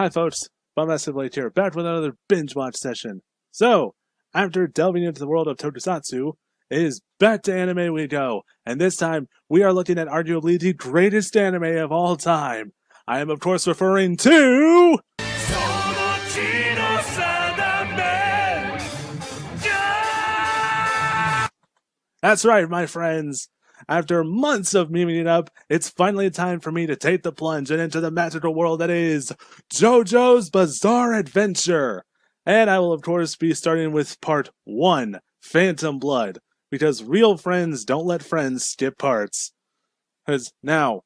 Hi folks, Bombastic Binge here, back with another binge watch session. So, after delving into the world of Tokusatsu, it is back to anime we go, and this time we are looking at arguably the greatest anime of all time. I am of course referring to... That's right, my friends. After months of memeing it up, it's finally time for me to take the plunge and into the magical world that is JOJO'S Bizarre Adventure. And I will of course be starting with part 1, Phantom Blood, because real friends don't let friends skip parts. Because now,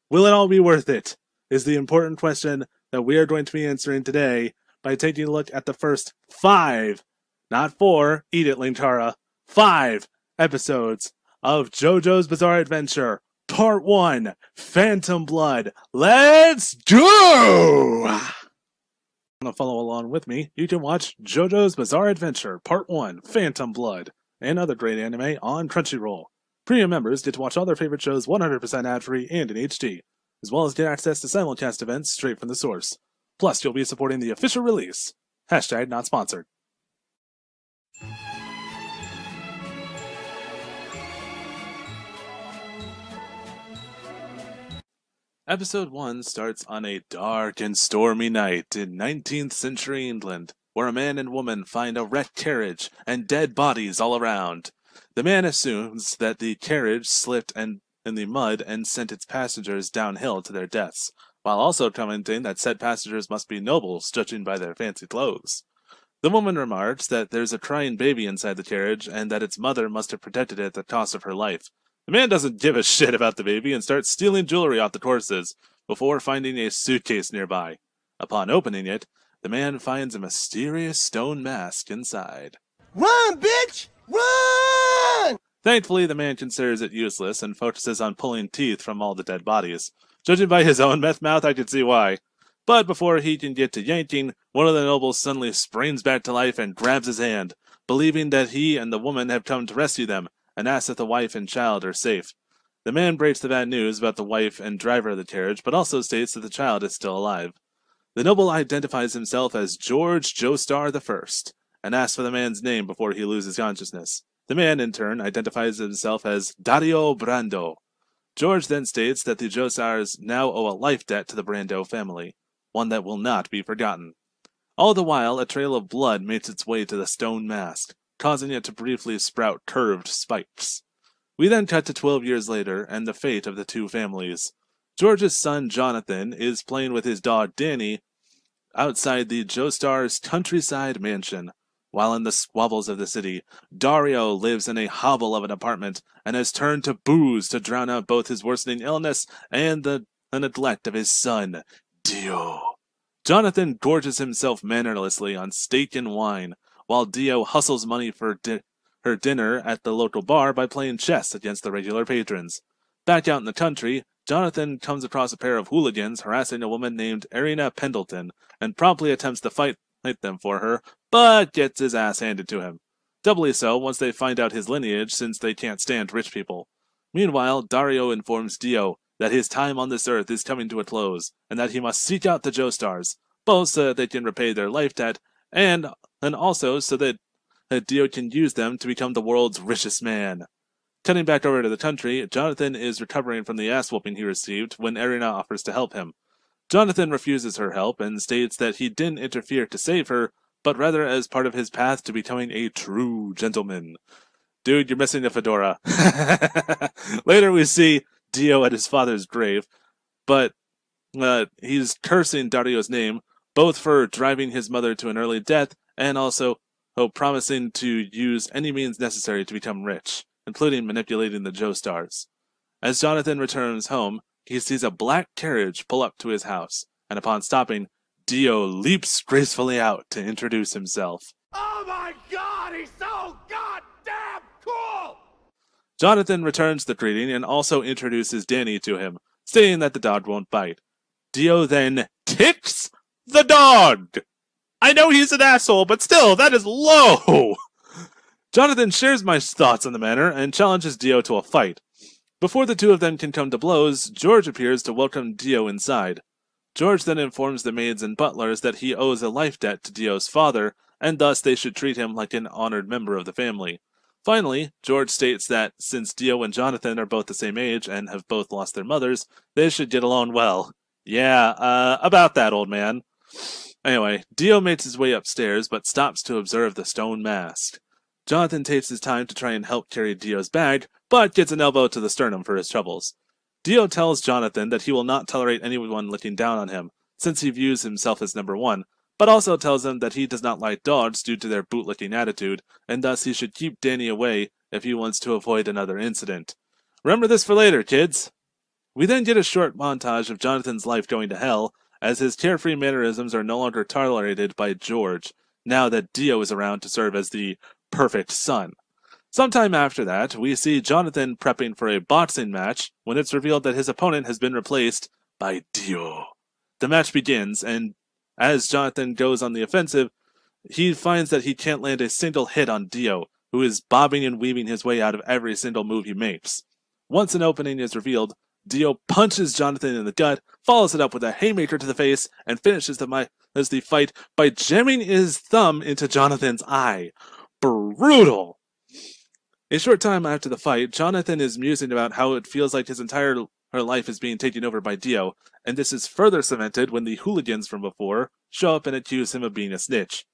will it all be worth it? Is the important question that we are going to be answering today by taking a look at the first 5, not 4, eat it Linkara, 5 episodes of JOJO'S Bizarre Adventure, Part 1, Phantom Blood. Let's go! Want to follow along with me? You can watch JOJO'S Bizarre Adventure, Part 1, Phantom Blood, and other great anime on Crunchyroll. Premium members get to watch all their favorite shows 100% ad-free and in HD, as well as get access to simulcast events straight from the source. Plus, you'll be supporting the official release. Hashtag not sponsored. Episode 1 starts on a dark and stormy night in 19th century England, where a man and woman find a wrecked carriage and dead bodies all around. The man assumes that the carriage slipped in the mud and sent its passengers downhill to their deaths, while also commenting that said passengers must be nobles, judging by their fancy clothes. The woman remarks that there's a crying baby inside the carriage and that its mother must have protected it at the cost of her life. The man doesn't give a shit about the baby and starts stealing jewelry off the horses, before finding a suitcase nearby. Upon opening it, the man finds a mysterious stone mask inside. Run, bitch! Run! Thankfully, the man considers it useless and focuses on pulling teeth from all the dead bodies. Judging by his own meth mouth, I can see why. But before he can get to yanking, one of the nobles suddenly springs back to life and grabs his hand, believing that he and the woman have come to rescue them, and asks if the wife and child are safe. The man breaks the bad news about the wife and driver of the carriage, but also states that the child is still alive. The noble identifies himself as George Joestar I, and asks for the man's name before he loses consciousness. The man, in turn, identifies himself as Dario Brando. George then states that the Joestars now owe a life debt to the Brando family, one that will not be forgotten. All the while, a trail of blood makes its way to the stone mask, causing it to briefly sprout curved spikes. We then cut to 12 years later and the fate of the two families. George's son Jonathan is playing with his dog Danny outside the Joestar's countryside mansion, while in the squabbles of the city, Dario lives in a hovel of an apartment and has turned to booze to drown out both his worsening illness and the neglect of his son, Dio. Jonathan gorges himself mannerlessly on steak and wine, while Dio hustles money for her dinner at the local bar by playing chess against the regular patrons. Back out in the country, Jonathan comes across a pair of hooligans harassing a woman named Irina Pendleton, and promptly attempts to fight them for her, but gets his ass handed to him. Doubly so once they find out his lineage, since they can't stand rich people. Meanwhile, Dario informs Dio that his time on this earth is coming to a close, and that he must seek out the Joestars, both so that they can repay their life debt, and also so that Dio can use them to become the world's richest man. Cutting back over to the country, Jonathan is recovering from the ass-whooping he received when Irina offers to help him. Jonathan refuses her help and states that he didn't interfere to save her, but rather as part of his path to becoming a true gentleman. Dude, you're missing a fedora. Later we see Dio at his father's grave, but he's cursing Dario's name, both for driving his mother to an early death and also promising to use any means necessary to become rich, including manipulating the Joestars. As Jonathan returns home, he sees a black carriage pull up to his house, and upon stopping, Dio leaps gracefully out to introduce himself. Oh my god, he's so goddamn cool! Jonathan returns the greeting and also introduces Danny to him, stating that the dog won't bite. Dio then kicks the dog! I know he's an asshole, but still, that is low! Jonathan shares my thoughts on the matter and challenges Dio to a fight. Before the two of them can come to blows, George appears to welcome Dio inside. George then informs the maids and butlers that he owes a life debt to Dio's father, and thus they should treat him like an honored member of the family. Finally, George states that since Dio and Jonathan are both the same age and have both lost their mothers, they should get along well. Yeah, about that, old man. Anyway, Dio makes his way upstairs, but stops to observe the stone mask. Jonathan takes his time to try and help carry Dio's bag, but gets an elbow to the sternum for his troubles. Dio tells Jonathan that he will not tolerate anyone looking down on him, since he views himself as number one, but also tells him that he does not like dogs due to their bootlicking attitude, and thus he should keep Danny away if he wants to avoid another incident. Remember this for later, kids! We then get a short montage of Jonathan's life going to hell, as his carefree mannerisms are no longer tolerated by George, now that Dio is around to serve as the perfect son. Sometime after that, we see Jonathan prepping for a boxing match when it's revealed that his opponent has been replaced by Dio. The match begins, and as Jonathan goes on the offensive, he finds that he can't land a single hit on Dio, who is bobbing and weaving his way out of every single move he makes. Once an opening is revealed, Dio punches Jonathan in the gut, follows it up with a haymaker to the face, and finishes the fight by jamming his thumb into Jonathan's eye. Brutal! A short time after the fight, Jonathan is musing about how it feels like his entire life is being taken over by Dio, and this is further cemented when the hooligans from before show up and accuse him of being a snitch.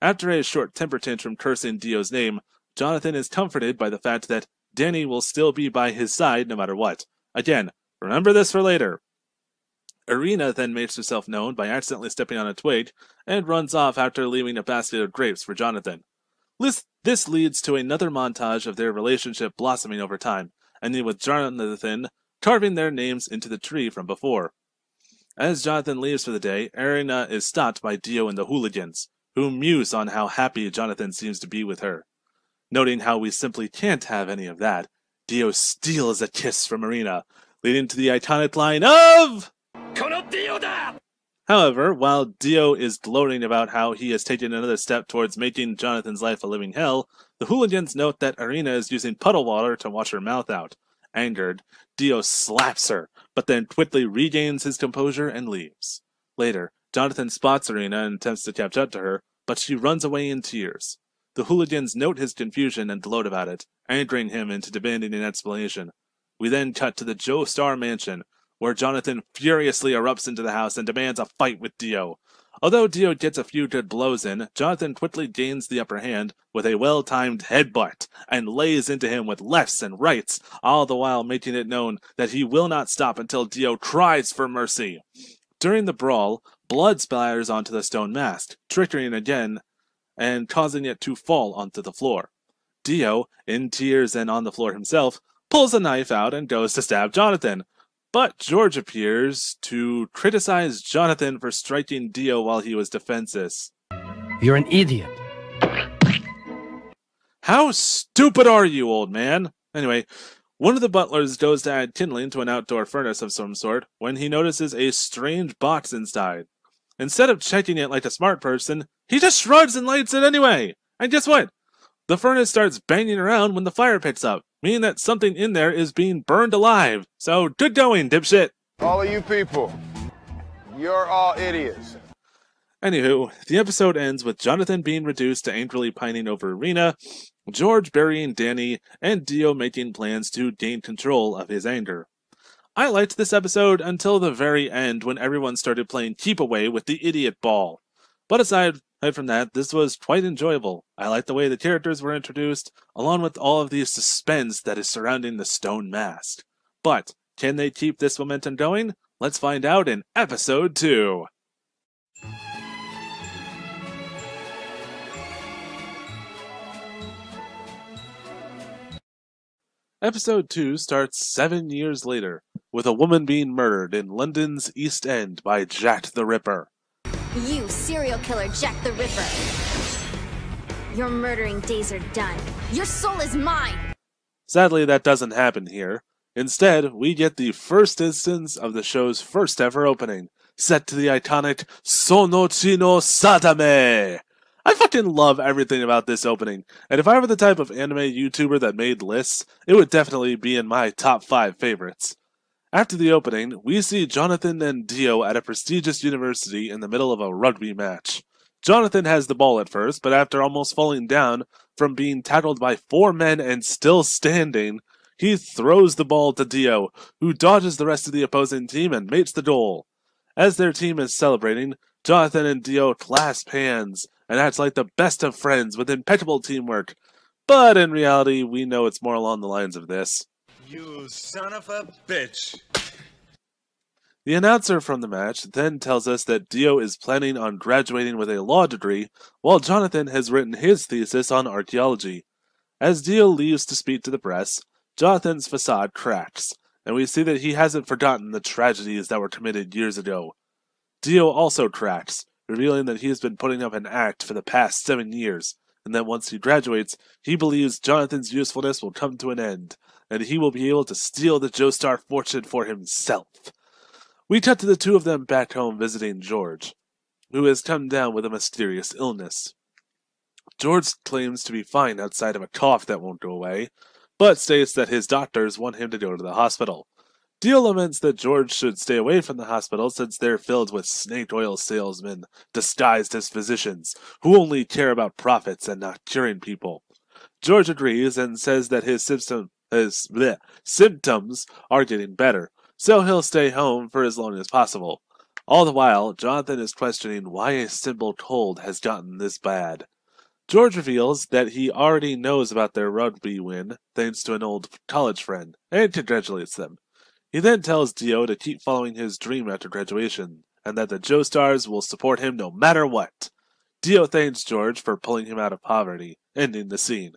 After a short temper tantrum cursing Dio's name, Jonathan is comforted by the fact that Danny will still be by his side no matter what. Again, remember this for later. Irina then makes herself known by accidentally stepping on a twig, and runs off after leaving a basket of grapes for Jonathan. This leads to another montage of their relationship blossoming over time, ending with Jonathan carving their names into the tree from before. As Jonathan leaves for the day, Irina is stopped by Dio and the hooligans, who muse on how happy Jonathan seems to be with her. Noting how we simply can't have any of that, Dio steals a kiss from Irina, leading to the iconic line of... However, while Dio is gloating about how he has taken another step towards making Jonathan's life a living hell, the hooligans note that Irina is using puddle water to wash her mouth out. Angered, Dio slaps her, but then quickly regains his composure and leaves. Later, Jonathan spots Irina and attempts to catch up to her, but she runs away in tears. The hooligans note his confusion and gloat about it, angering him into demanding an explanation. We then cut to the Joe Star mansion, where Jonathan furiously erupts into the house and demands a fight with Dio. Although Dio gets a few good blows in, Jonathan quickly gains the upper hand with a well-timed headbutt, and lays into him with lefts and rights, all the while making it known that he will not stop until Dio cries for mercy. During the brawl, blood splatters onto the stone mask, triggering again and causing it to fall onto the floor. Dio, in tears and on the floor himself, pulls a knife out and goes to stab Jonathan. But George appears to criticize Jonathan for striking Dio while he was defenseless. You're an idiot. How stupid are you, old man? Anyway, one of the butlers goes to add kindling to an outdoor furnace of some sort when he notices a strange box inside. Instead of checking it like a smart person, he just shrugs and lights it anyway. And guess what? The furnace starts banging around when the fire picks up, meaning that something in there is being burned alive. So, good going, dipshit! All of you people, you're all idiots. Anywho, the episode ends with Jonathan being reduced to angrily pining over Irina, George burying Danny, and Dio making plans to gain control of his anger. I liked this episode until the very end when everyone started playing keep away with the idiot ball. But aside from that, this was quite enjoyable. I liked the way the characters were introduced, along with all of the suspense that is surrounding the stone mask. But, can they keep this momentum going? Let's find out in Episode 2! Episode 2 starts 7 years later, with a woman being murdered in London's East End by Jack the Ripper. You, serial killer Jack the Ripper. Your murdering days are done. Your soul is mine! Sadly, that doesn't happen here. Instead, we get the first instance of the show's first ever opening, set to the iconic Sonochi no Satame! I fucking love everything about this opening, and if I were the type of anime YouTuber that made lists, it would definitely be in my top 5 favorites. After the opening, we see Jonathan and Dio at a prestigious university in the middle of a rugby match. Jonathan has the ball at first, but after almost falling down from being tackled by 4 men and still standing, he throws the ball to Dio, who dodges the rest of the opposing team and makes the goal. As their team is celebrating, Jonathan and Dio clasp hands and act like the best of friends with impeccable teamwork. But in reality, we know it's more along the lines of this. You son of a bitch. The announcer from the match then tells us that Dio is planning on graduating with a law degree, while Jonathan has written his thesis on archaeology. As Dio leaves to speak to the press, Jonathan's facade cracks, and we see that he hasn't forgotten the tragedies that were committed years ago. Dio also cracks, revealing that he has been putting up an act for the past 7 years, and that once he graduates, he believes Jonathan's usefulness will come to an end, and he will be able to steal the Joestar fortune for himself. We cut to the two of them back home visiting George, who has come down with a mysterious illness. George claims to be fine outside of a cough that won't go away, but states that his doctors want him to go to the hospital. Dio laments that George should stay away from the hospital since they're filled with snake oil salesmen disguised as physicians who only care about profits and not curing people. George agrees and says that his symptoms are getting better, so he'll stay home for as long as possible. All the while, Jonathan is questioning why a simple cold has gotten this bad. George reveals that he already knows about their rugby win, thanks to an old college friend, and congratulates them. He then tells Dio to keep following his dream after graduation, and that the Joestars will support him no matter what. Dio thanks George for pulling him out of poverty, ending the scene.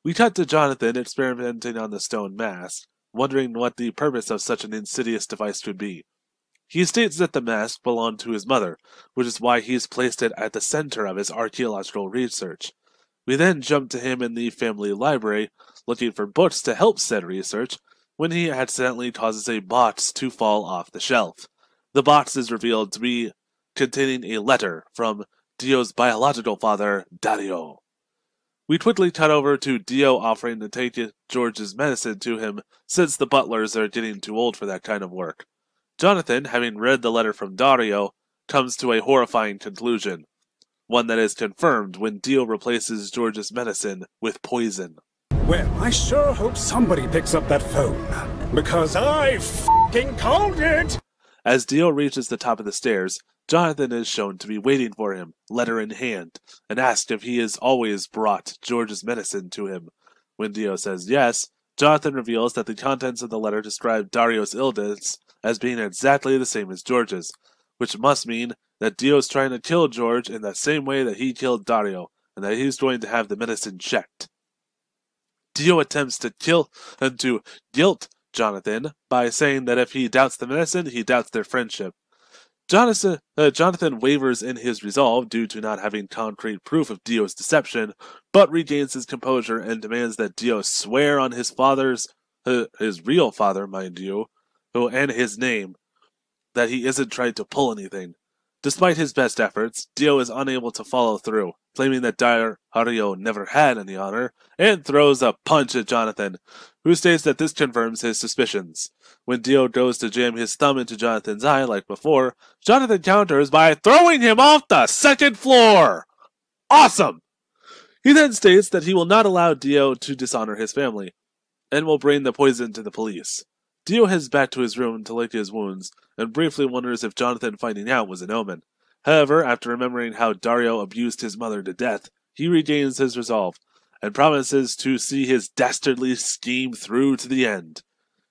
We cut to Jonathan experimenting on the stone mask, wondering what the purpose of such an insidious device could be. He states that the mask belonged to his mother, which is why he's placed it at the center of his archaeological research. We then jump to him in the family library, looking for books to help said research, when he accidentally causes a box to fall off the shelf. The box is revealed to be containing a letter from Dio's biological father, Dario. We quickly cut over to Dio offering to take George's medicine to him, since the butlers are getting too old for that kind of work. Jonathan, having read the letter from Dario, comes to a horrifying conclusion, one that is confirmed when Dio replaces George's medicine with poison. Well, I sure hope somebody picks up that phone, because I f***ing called it! As Dio reaches the top of the stairs, Jonathan is shown to be waiting for him, letter in hand, and asked if he has always brought George's medicine to him. When Dio says yes, Jonathan reveals that the contents of the letter describe Dario's illness as being exactly the same as George's, which must mean that Dio's trying to kill George in the same way that he killed Dario, and that he's going to have the medicine checked. Dio attempts to guilt Jonathan by saying that if he doubts the medicine, he doubts their friendship. Jonathan wavers in his resolve due to not having concrete proof of Dio's deception, but regains his composure and demands that Dio swear on his real father, mind you, and his name, that he isn't trying to pull anything. Despite his best efforts, Dio is unable to follow through, claiming that Dario never had any honor, and throws a punch at Jonathan, who states that this confirms his suspicions. When Dio goes to jam his thumb into Jonathan's eye like before, Jonathan counters by throwing him off the 2nd floor! Awesome! He then states that he will not allow Dio to dishonor his family, and will bring the poison to the police. Dio heads back to his room to lick his wounds, and briefly wonders if Jonathan finding out was an omen. However, after remembering how Dario abused his mother to death, he regains his resolve, and promises to see his dastardly scheme through to the end.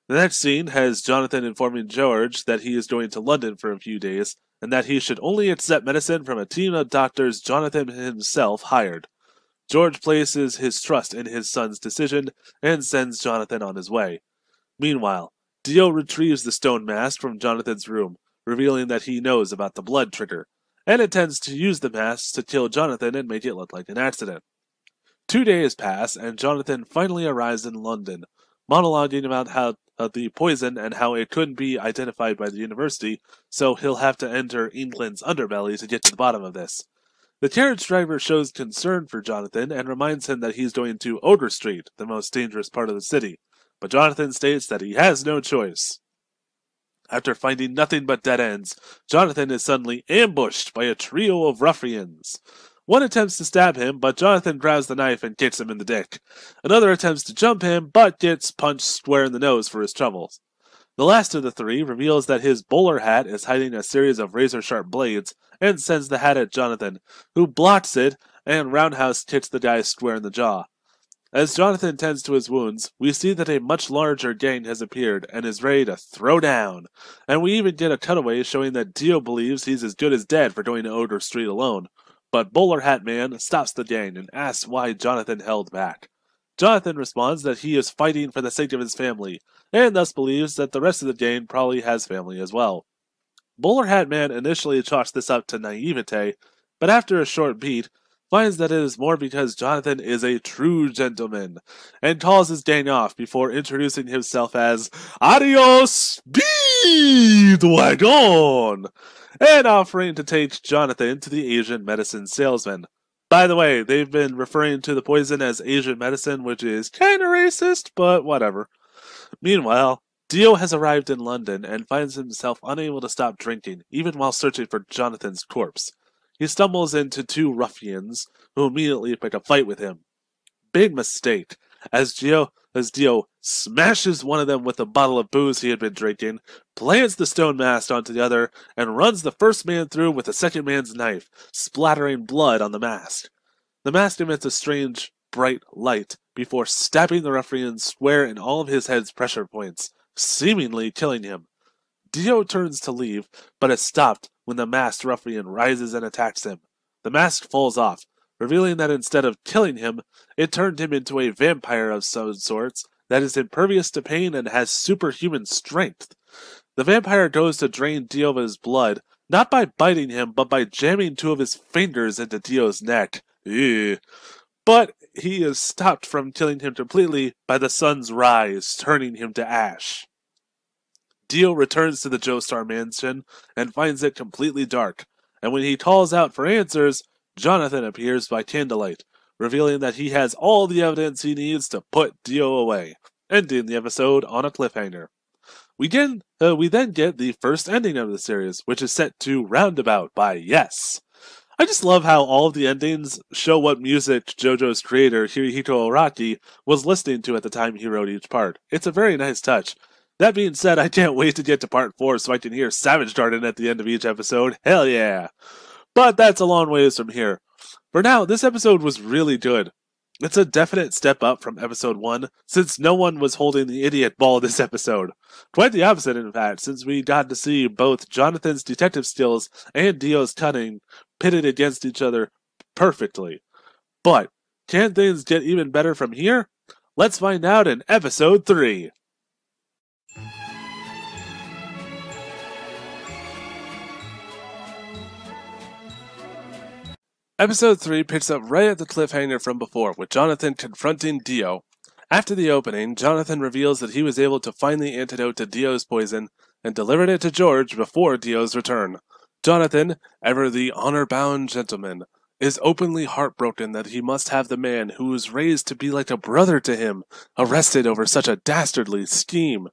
The next scene has Jonathan informing George that he is going to London for a few days, and that he should only accept medicine from a team of doctors Jonathan himself hired. George places his trust in his son's decision, and sends Jonathan on his way. Meanwhile, Dio retrieves the stone mask from Jonathan's room, revealing that he knows about the blood trigger, and intends to use the mask to kill Jonathan and make it look like an accident. 2 days pass, and Jonathan finally arrives in London, monologuing about how the poison and how it couldn't be identified by the university, so he'll have to enter England's underbelly to get to the bottom of this. The carriage driver shows concern for Jonathan and reminds him that he's going to Ogre Street, the most dangerous part of the city, but Jonathan states that he has no choice. After finding nothing but dead ends, Jonathan is suddenly ambushed by a trio of ruffians. One attempts to stab him, but Jonathan grabs the knife and kicks him in the dick. Another attempts to jump him, but gets punched square in the nose for his troubles. The last of the three reveals that his bowler hat is hiding a series of razor-sharp blades and sends the hat at Jonathan, who blocks it and roundhouse kicks the guy square in the jaw. As Jonathan tends to his wounds, we see that a much larger gang has appeared and is ready to throw down, and we even get a cutaway showing that Dio believes he's as good as dead for going to Ogre Street alone. But Bowler Hat Man stops the gang and asks why Jonathan held back. Jonathan responds that he is fighting for the sake of his family, and thus believes that the rest of the gang probably has family as well. Bowler Hat Man initially chalks this up to naivete, but after a short beat, finds that it is more because Jonathan is a true gentleman, and calls his gang off before introducing himself as Adios Speedwagon, and offering to take Jonathan to the Asian medicine salesman. By the way, they've been referring to the poison as Asian medicine, which is kinda racist, but whatever. Meanwhile, Dio has arrived in London and finds himself unable to stop drinking, even while searching for Jonathan's corpse. He stumbles into two ruffians, who immediately pick a fight with him. Big mistake, as Dio smashes one of them with a bottle of booze he had been drinking, plants the stone mask onto the other, and runs the first man through with the second man's knife, splattering blood on the mask. The mask emits a strange, bright light, before stabbing the ruffian square in all of his head's pressure points, seemingly killing him. Dio turns to leave, but is stopped when the masked ruffian rises and attacks him. The mask falls off, revealing that instead of killing him, it turned him into a vampire of some sorts that is impervious to pain and has superhuman strength. The vampire goes to drain Dio of his blood, not by biting him, but by jamming two of his fingers into Dio's neck. Ew. But he is stopped from killing him completely by the sun's rise, turning him to ash. Dio returns to the Joestar mansion and finds it completely dark, and when he calls out for answers, Jonathan appears by candlelight, revealing that he has all the evidence he needs to put Dio away, ending the episode on a cliffhanger. We then get the first ending of the series, which is set to Roundabout by Yes. I just love how all of the endings show what music JoJo's creator, Hirohito Araki, was listening to at the time he wrote each part. It's a very nice touch. That being said, I can't wait to get to part 4 so I can hear Savage Garden at the end of each episode. Hell yeah! But that's a long ways from here. For now, this episode was really good. It's a definite step up from episode 1, since no one was holding the idiot ball this episode. Quite the opposite, in fact, since we got to see both Jonathan's detective skills and Dio's cunning pitted against each other perfectly. But, can things get even better from here? Let's find out in episode 3. Episode 3 picks up right at the cliffhanger from before, with Jonathan confronting Dio. After the opening, Jonathan reveals that he was able to find the antidote to Dio's poison and delivered it to George before Dio's return. Jonathan, ever the honor-bound gentleman, is openly heartbroken that he must have the man who was raised to be like a brother to him arrested over such a dastardly scheme.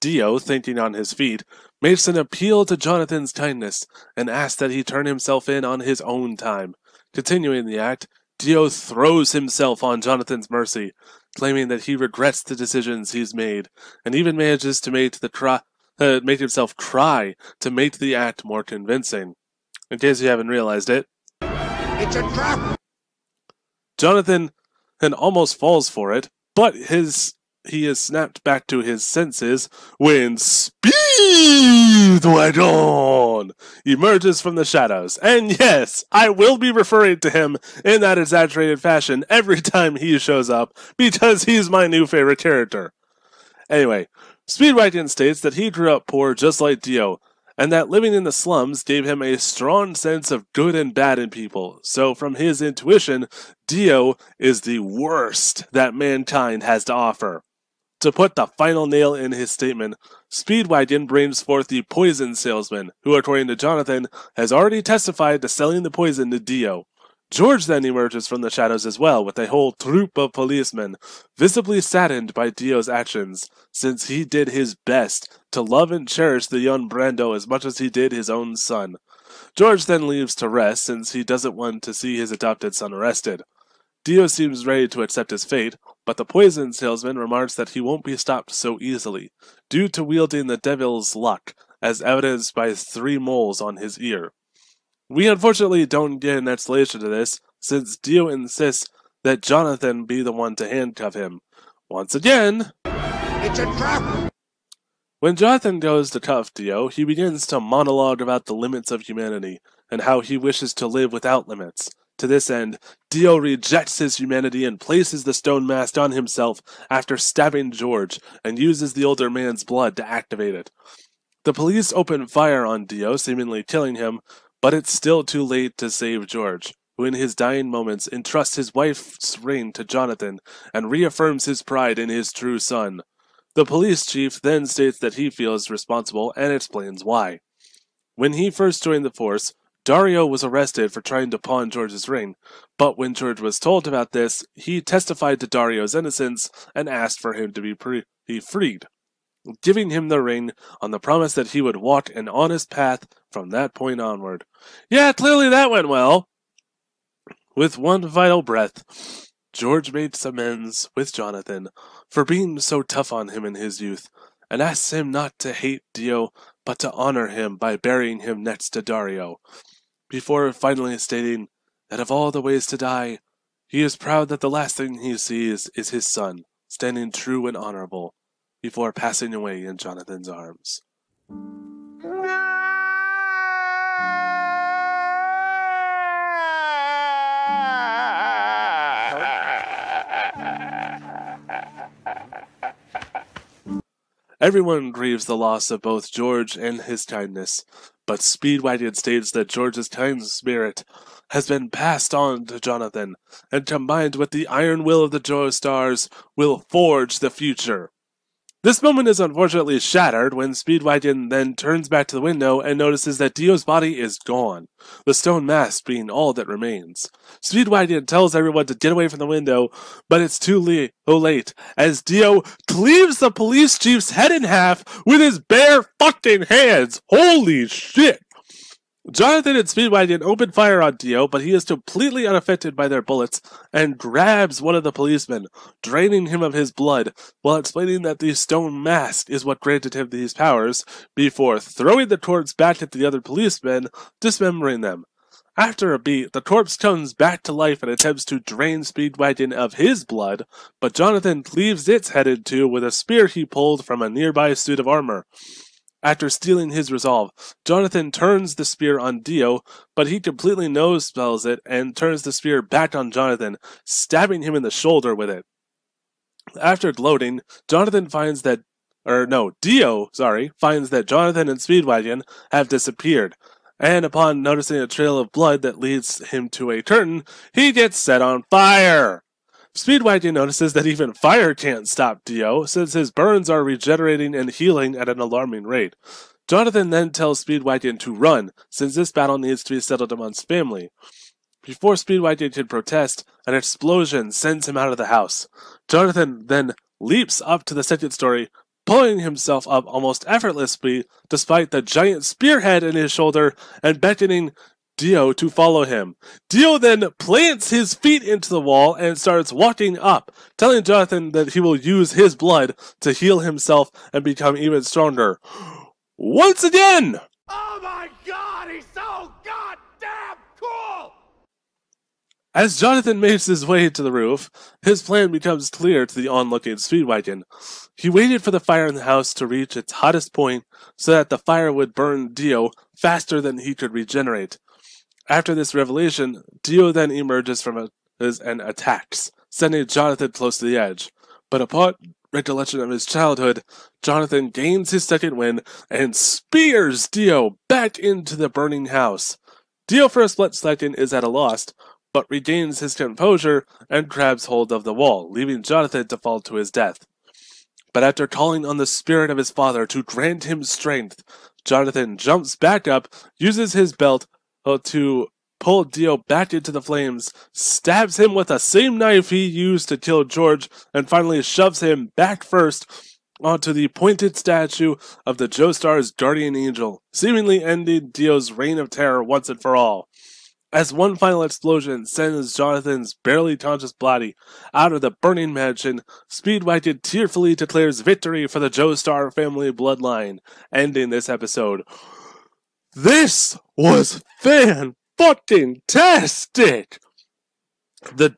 Dio, thinking on his feet, makes an appeal to Jonathan's kindness and asks that he turn himself in on his own time. Continuing the act, Dio throws himself on Jonathan's mercy, claiming that he regrets the decisions he's made, and even manages to make himself cry to make the act more convincing. In case you haven't realized it, It's a trap! Jonathan almost falls for it, but he is snapped back to his senses when Speedwagon emerges from the shadows. And yes, I will be referring to him in that exaggerated fashion every time he shows up, because he's my new favorite character. Anyway, Speedwagon states that he grew up poor just like Dio, and that living in the slums gave him a strong sense of good and bad in people. So from his intuition, Dio is the worst that mankind has to offer. To put the final nail in his statement, Speedwagon brings forth the poison salesman, who, according to Jonathan, has already testified to selling the poison to Dio. George then emerges from the shadows as well, with a whole troop of policemen, visibly saddened by Dio's actions, since he did his best to love and cherish the young Brando as much as he did his own son. George then leaves to rest, since he doesn't want to see his adopted son arrested. Dio seems ready to accept his fate, but the poison salesman remarks that he won't be stopped so easily, due to wielding the devil's luck, as evidenced by 3 moles on his ear. We unfortunately don't get an explanation to this, since Dio insists that Jonathan be the one to handcuff him. Once again, It's a trap! when Jonathan goes to cuff Dio, he begins to monologue about the limits of humanity, and how he wishes to live without limits. To this end, Dio rejects his humanity and places the stone mask on himself after stabbing George, and uses the older man's blood to activate it. The police open fire on Dio, seemingly killing him, but it's still too late to save George, who in his dying moments entrusts his wife's ring to Jonathan and reaffirms his pride in his true son. The police chief then states that he feels responsible and explains why. When he first joined the force, Dario was arrested for trying to pawn George's ring, but when George was told about this, he testified to Dario's innocence and asked for him to be freed, giving him the ring on the promise that he would walk an honest path from that point onward. Yeah, clearly that went well. With one vital breath, George makes amends with Jonathan for being so tough on him in his youth, and asks him not to hate Dio, but to honor him by burying him next to Dario, before finally stating that of all the ways to die, he is proud that the last thing he sees is his son, standing true and honorable, before passing away in Jonathan's arms. Everyone grieves the loss of both George and his kindness, but Speedwagon states that George's kind spirit has been passed on to Jonathan, and combined with the iron will of the Joestars, will forge the future. This moment is unfortunately shattered when Speedwagon then turns back to the window and notices that Dio's body is gone, the stone mask being all that remains. Speedwagon tells everyone to get away from the window, but it's too late, as Dio cleaves the police chief's head in half with his bare fucking hands. Holy shit! Jonathan and Speedwagon open fire on Dio, but he is completely unaffected by their bullets and grabs one of the policemen, draining him of his blood, while explaining that the stone mask is what granted him these powers, before throwing the corpse back at the other policemen, dismembering them. After a beat, the corpse comes back to life and attempts to drain Speedwagon of his blood, but Jonathan cleaves its head in two with a spear he pulled from a nearby suit of armor. After stealing his resolve, Jonathan turns the spear on Dio, but he completely no-spells it and turns the spear back on Jonathan, stabbing him in the shoulder with it. After gloating, Dio finds that Jonathan and Speedwagon have disappeared, and upon noticing a trail of blood that leads him to a curtain, he gets set on fire. Speedwagon notices that even fire can't stop Dio, since his burns are regenerating and healing at an alarming rate. Jonathan then tells Speedwagon to run, since this battle needs to be settled amongst family. Before Speedwagon can protest, an explosion sends him out of the house. Jonathan then leaps up to the second story, pulling himself up almost effortlessly despite the giant spearhead in his shoulder and beckoning Dio to follow him. Dio then plants his feet into the wall and starts walking up, telling Jonathan that he will use his blood to heal himself and become even stronger. Once again! Oh my god, he's so goddamn cool! As Jonathan makes his way to the roof, his plan becomes clear to the onlooking Speedwagon. He waited for the fire in the house to reach its hottest point so that the fire would burn Dio faster than he could regenerate. After this revelation, Dio then emerges from and attacks, sending Jonathan close to the edge. But upon recollection of his childhood, Jonathan gains his second wind and spears Dio back into the burning house. Dio for a split second is at a loss, but regains his composure and grabs hold of the wall, leaving Jonathan to fall to his death. But after calling on the spirit of his father to grant him strength, Jonathan jumps back up, uses his belt to pull Dio back into the flames, stabs him with the same knife he used to kill George, and finally shoves him back first onto the pointed statue of the Joestar's guardian angel, seemingly ending Dio's reign of terror once and for all. As one final explosion sends Jonathan's barely conscious body out of the burning mansion, Speedwagon tearfully declares victory for the Joestar family bloodline, ending this episode. This was fan-fucking-tastic! The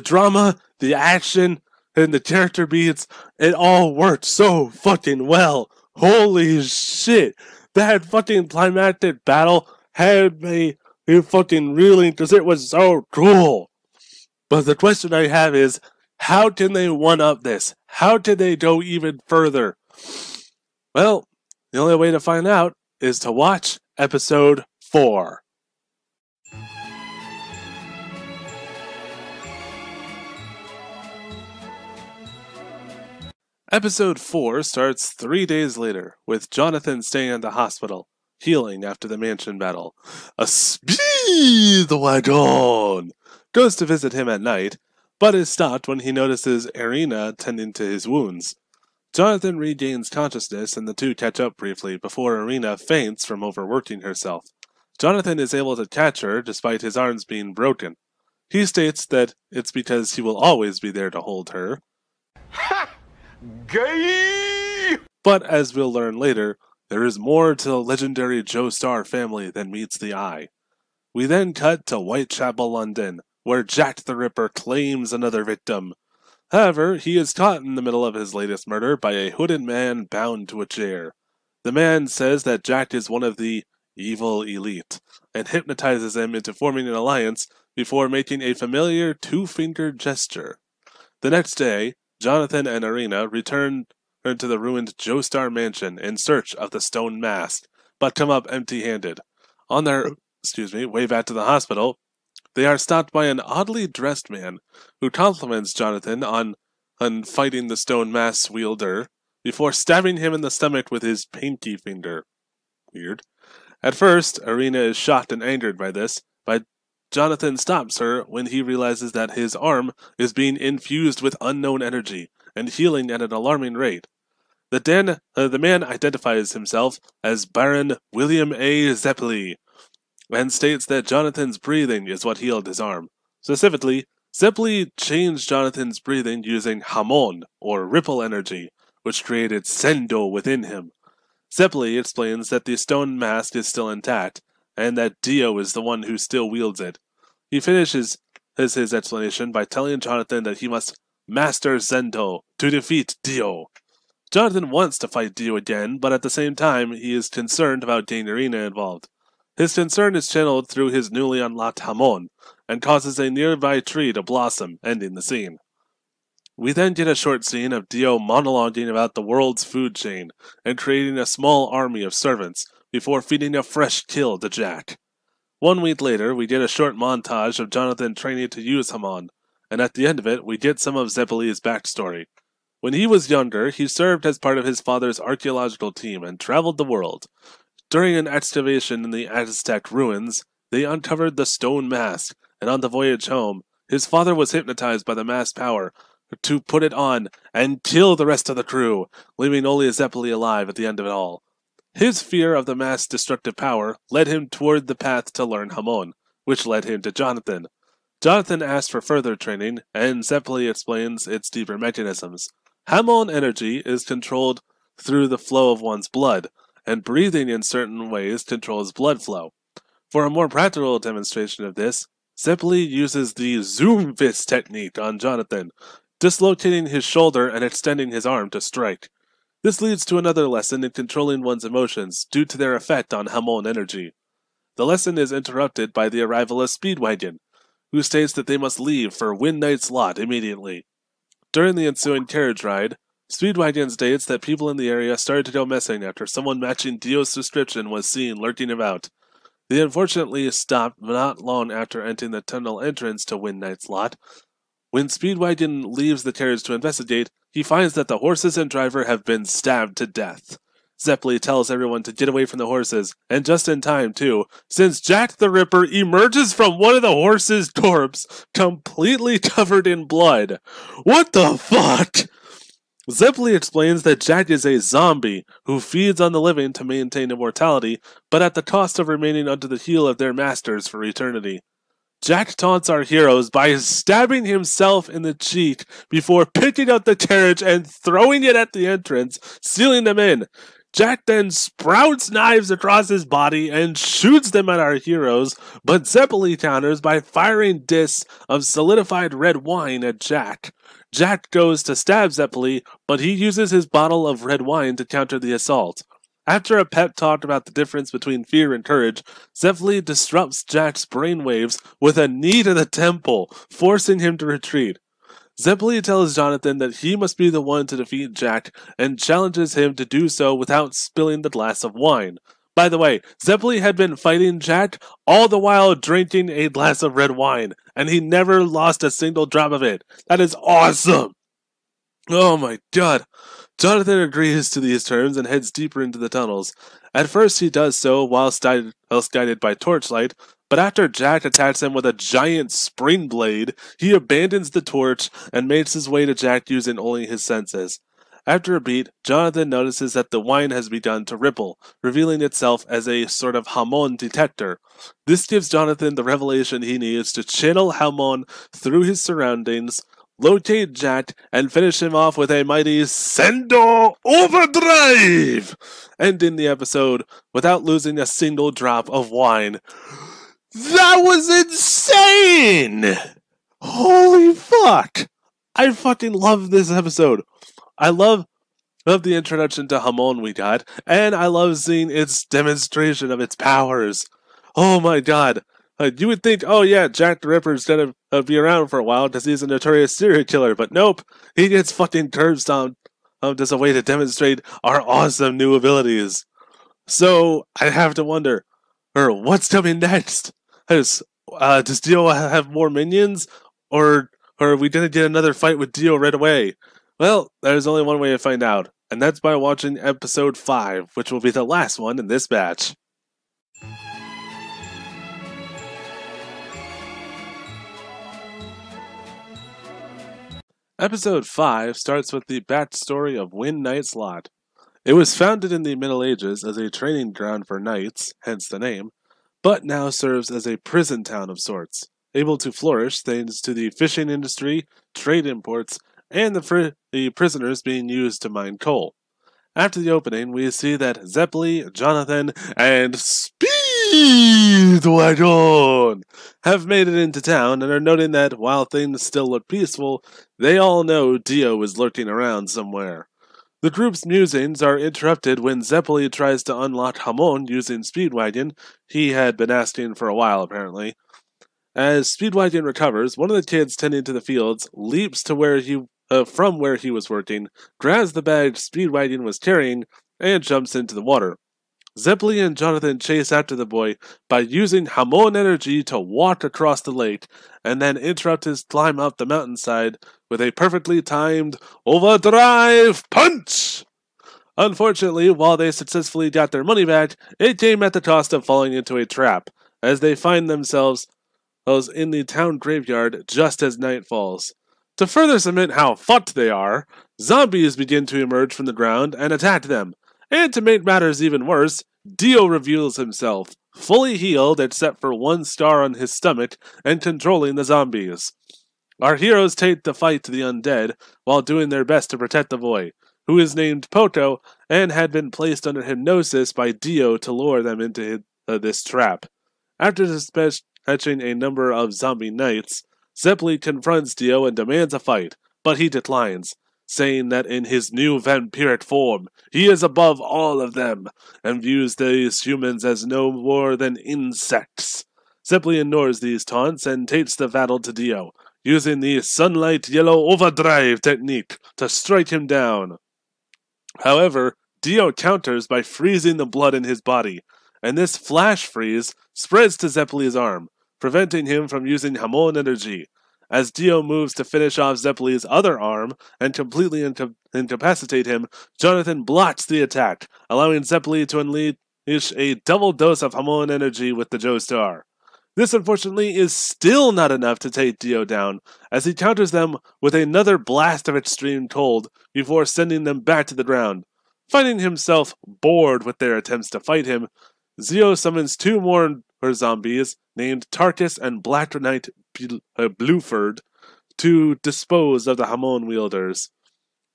drama, the action, and the character beats, it all worked so fucking well. Holy shit! That fucking climactic battle had me fucking reeling because it was so cool. But the question I have is, how can they one-up this? How can they go even further? Well, the only way to find out is to watch episode 4. Episode 4 starts 3 days later, with Jonathan staying at the hospital, healing after the mansion battle. A Speedwagon goes to visit him at night, but is stopped when he notices Irina tending to his wounds. Jonathan regains consciousness and the two catch up briefly before Irina faints from overworking herself. Jonathan is able to catch her despite his arms being broken. He states that it's because he will always be there to hold her. Ha! Gay! But as we'll learn later, there is more to the legendary Joestar family than meets the eye. We then cut to Whitechapel, London, where Jack the Ripper claims another victim. However, he is caught in the middle of his latest murder by a hooded man bound to a chair. The man says that Jack is one of the evil elite, and hypnotizes him into forming an alliance before making a familiar two-fingered gesture. The next day, Jonathan and Irina return to the ruined Joestar mansion in search of the stone mask, but come up empty-handed. On their way back to the hospital, they are stopped by an oddly dressed man who compliments Jonathan on fighting the stone mask wielder before stabbing him in the stomach with his pinky finger. Weird. At first, Irina is shocked and angered by this, but Jonathan stops her when he realizes that his arm is being infused with unknown energy and healing at an alarming rate. The man identifies himself as Baron William A. Zeppeli, and states that Jonathan's breathing is what healed his arm. Specifically, Zeppeli changed Jonathan's breathing using Hamon, or ripple energy, which created Sendo within him. Zeppeli explains that the stone mask is still intact, and that Dio is the one who still wields it. He finishes his explanation by telling Jonathan that he must master Zendo to defeat Dio. Jonathan wants to fight Dio again, but at the same time, he is concerned about getting Irina involved. His concern is channeled through his newly unlocked Hamon, and causes a nearby tree to blossom, ending the scene. We then get a short scene of Dio monologuing about the world's food chain, and creating a small army of servants, before feeding a fresh kill to Jack. 1 week later, we get a short montage of Jonathan training to use Hamon, and at the end of it, we get some of Zeppeli's backstory. When he was younger, he served as part of his father's archaeological team and traveled the world. During an excavation in the Aztec ruins, they uncovered the stone mask, and on the voyage home, his father was hypnotized by the mask's power to put it on and kill the rest of the crew, leaving only Zeppeli alive at the end of it all. His fear of the mask's destructive power led him toward the path to learn Hamon, which led him to Jonathan. Jonathan asked for further training, and Zeppeli explains its deeper mechanisms. Hamon energy is controlled through the flow of one's blood, and breathing in certain ways controls blood flow. For a more practical demonstration of this, Zeppeli uses the zoom fist technique on Jonathan, dislocating his shoulder and extending his arm to strike. This leads to another lesson in controlling one's emotions due to their effect on Hamon energy. The lesson is interrupted by the arrival of Speedwagon, who states that they must leave for Win Knight's lot immediately. During the ensuing carriage ride, Speedwagon states that people in the area started to go missing after someone matching Dio's description was seen lurking about. They unfortunately stopped not long after entering the tunnel entrance to Win Knight's lot. When Speedwagon leaves the carriage to investigate, he finds that the horses and driver have been stabbed to death. Zeppeli tells everyone to get away from the horses, and just in time, too, since Jack the Ripper emerges from one of the horses' corpse, completely covered in blood. What the fuck? Zeppeli explains that Jack is a zombie who feeds on the living to maintain immortality, but at the cost of remaining under the heel of their masters for eternity. Jack taunts our heroes by stabbing himself in the cheek before picking up the carriage and throwing it at the entrance, sealing them in. Jack then sprouts knives across his body and shoots them at our heroes, but Zeppeli counters by firing discs of solidified red wine at Jack. Jack goes to stab Zeppeli, but he uses his bottle of red wine to counter the assault. After a pep talk about the difference between fear and courage, Zeppeli disrupts Jack's brainwaves with a knee to the temple, forcing him to retreat. Zeppeli tells Jonathan that he must be the one to defeat Jack and challenges him to do so without spilling the glass of wine. By the way, Zeppeli had been fighting Jack all the while drinking a glass of red wine, and he never lost a single drop of it. That is awesome! Oh my god. Jonathan agrees to these terms and heads deeper into the tunnels. At first he does so whilst guided by torchlight, but after Jack attacks him with a giant spring blade, he abandons the torch and makes his way to Jack using only his senses. After a beat, Jonathan notices that the wine has begun to ripple, revealing itself as a sort of Hamon detector. This gives Jonathan the revelation he needs to channel Hamon through his surroundings, locate Jack, and finish him off with a mighty Sendo Overdrive! Ending the episode without losing a single drop of wine. That was insane! Holy fuck! I fucking love this episode. I love the introduction to Hamon we got, and I love seeing its demonstration of its powers. Oh my god. You would think, oh yeah, Jack the Ripper's gonna be around for a while because he's a notorious serial killer, but nope, he gets fucking curb stomped as a way to demonstrate our awesome new abilities. So, I have to wonder, what's coming next? Does Dio have more minions? Or are we gonna get another fight with Dio right away? Well, there's only one way to find out, and that's by watching episode 5, which will be the last one in this batch. Episode 5 starts with the backstory of Wynn Knight's Lot. It was founded in the Middle Ages as a training ground for knights, hence the name, but now serves as a prison town of sorts, able to flourish thanks to the fishing industry, trade imports, and the prisoners being used to mine coal. After the opening, we see that Zeppeli, Jonathan, and Speedwagon have made it into town and are noting that while things still look peaceful, they all know Dio is lurking around somewhere. The group's musings are interrupted when Zeppeli tries to unlock Hamon using Speedwagon. He had been asking for a while, apparently. As Speedwagon recovers, one of the kids tending to the fields leaps to from where he was working, grabs the bag Speedwagon was carrying, and jumps into the water. Zeppeli and Jonathan chase after the boy by using Hamon energy to walk across the lake, and then interrupt his climb up the mountainside with a perfectly timed overdrive punch! Unfortunately, while they successfully got their money back, it came at the cost of falling into a trap, as they find themselves in the town graveyard just as night falls. To further cement how fucked they are, zombies begin to emerge from the ground and attack them. And to make matters even worse, Dio reveals himself, fully healed except for one scar on his stomach and controlling the zombies. Our heroes take the fight to the undead while doing their best to protect the boy, who is named Poto and had been placed under hypnosis by Dio to lure them into this trap. After dispatching a number of zombie knights, Zeppeli confronts Dio and demands a fight, but he declines, saying that in his new vampiric form, he is above all of them, and views these humans as no more than insects. Zeppeli ignores these taunts and takes the battle to Dio, using the Sunlight Yellow Overdrive technique to strike him down. However, Dio counters by freezing the blood in his body, and this flash freeze spreads to Zeppeli's arm, preventing him from using Hamon energy. As Dio moves to finish off Zeppelin's other arm and completely incapacitate him, Jonathan blocks the attack, allowing Zeppeli to unleash a double dose of Hamon energy with the Joestar. This, unfortunately, is still not enough to take Dio down, as he counters them with another blast of extreme cold before sending them back to the ground. Finding himself bored with their attempts to fight him, Zio summons two more zombies, named Tarkus and Black Knight Blueford, to dispose of the Hamon wielders.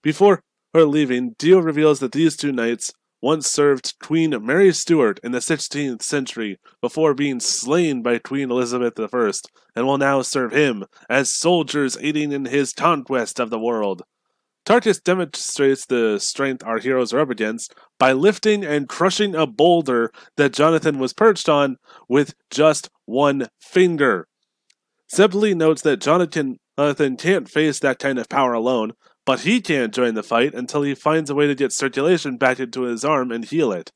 Before her leaving, Dio reveals that these two knights once served Queen Mary Stuart in the 16th century before being slain by Queen Elizabeth I, and will now serve him as soldiers aiding in his conquest of the world. Tarkus demonstrates the strength our heroes are up against by lifting and crushing a boulder that Jonathan was perched on with just one finger. Zeppeli notes that Jonathan can't face that kind of power alone, but he can't join the fight until he finds a way to get circulation back into his arm and heal it.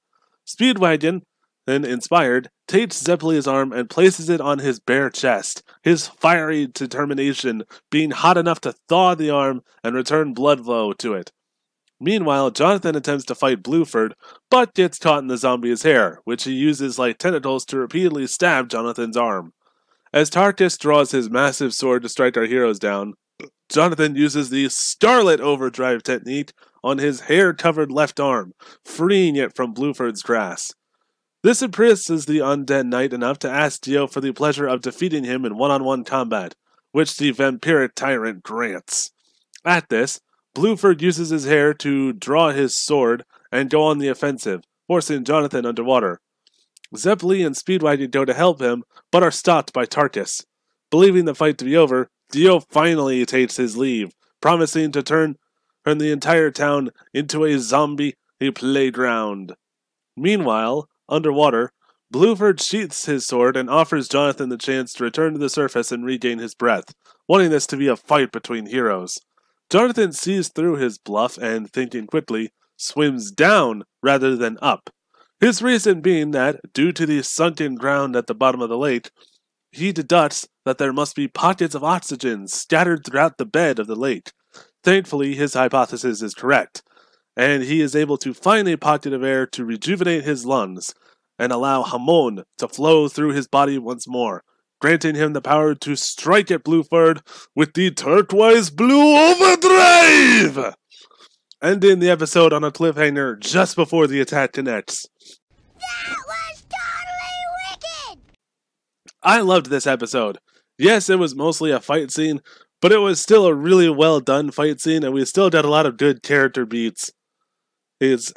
Speedwagon, then inspired, takes Zeppeli's arm and places it on his bare chest, his fiery determination being hot enough to thaw the arm and return blood flow to it. Meanwhile, Jonathan attempts to fight Blueford, but gets caught in the zombie's hair, which he uses like tentacles to repeatedly stab Jonathan's arm. As Tarkus draws his massive sword to strike our heroes down, Jonathan uses the Starlit Overdrive technique on his hair-covered left arm, freeing it from Blueford's grasp. This impresses the undead knight enough to ask Dio for the pleasure of defeating him in one-on-one combat, which the vampiric tyrant grants. At this, Blueford uses his hair to draw his sword and go on the offensive, forcing Jonathan underwater. Zeppeli and Speedwagon go to help him, but are stopped by Tarkus. Believing the fight to be over, Dio finally takes his leave, promising to turn the entire town into a zombie playground. Meanwhile, underwater, Blueford sheaths his sword and offers Jonathan the chance to return to the surface and regain his breath, wanting this to be a fight between heroes. Jonathan sees through his bluff and, thinking quickly, swims down rather than up. His reason being that, due to the sunken ground at the bottom of the lake, he deducts that there must be pockets of oxygen scattered throughout the bed of the lake. Thankfully, his hypothesis is correct, and he is able to find a pocket of air to rejuvenate his lungs and allow Hamon to flow through his body once more, granting him the power to strike at Blueford with the turquoise blue overdrive! Ending the episode on a cliffhanger just before the attack connects. That was totally wicked! I loved this episode. Yes, it was mostly a fight scene, but it was still a really well done fight scene, and we still got a lot of good character beats.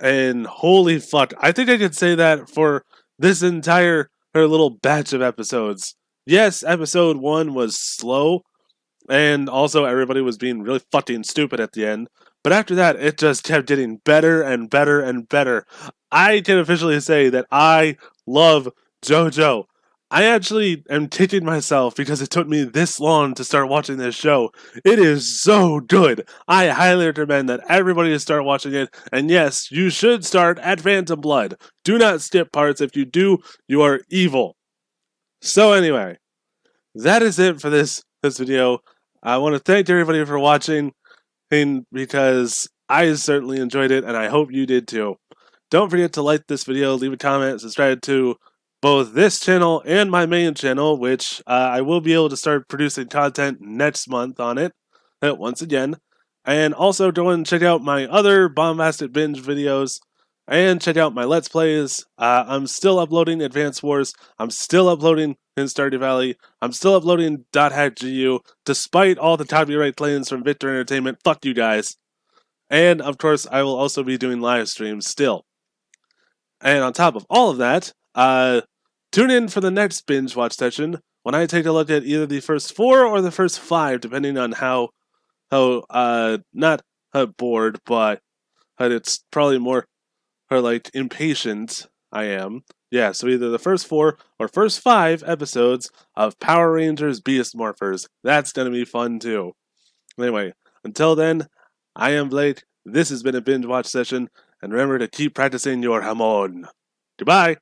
And holy fuck, I think I could say that for this entire little batch of episodes. Yes, episode 1 was slow, and also everybody was being really fucking stupid at the end, but after that, it just kept getting better and better and better. I can officially say that I love JoJo. I actually am kicking myself because it took me this long to start watching this show. It is so good. I highly recommend that everybody start watching it. And yes, you should start at Phantom Blood. Do not skip parts. If you do, you are evil. So anyway, that is it for this video. I want to thank everybody for watching, because I certainly enjoyed it, and I hope you did too. Don't forget to like this video, leave a comment, subscribe to both this channel and my main channel, which I will be able to start producing content next month on it, once again. And also go and check out my other Bombastic Binge videos, and check out my Let's Plays. I'm still uploading Advance Wars, I'm still uploading in Stardew Valley, I'm still uploading .hack.gu, despite all the copyright claims from Victor Entertainment. Fuck you guys. And, of course, I will also be doing live streams still. And on top of all of that, tune in for the next binge watch session when I take a look at either the first 4 or the first 5, depending on how not bored, but it's probably more like impatient I am. Yeah, so either the first 4 or first 5 episodes of Power Rangers Beast Morphers. That's gonna be fun too. Anyway, until then, I am Blake. This has been a binge watch session, and remember to keep practicing your Hamon. Goodbye!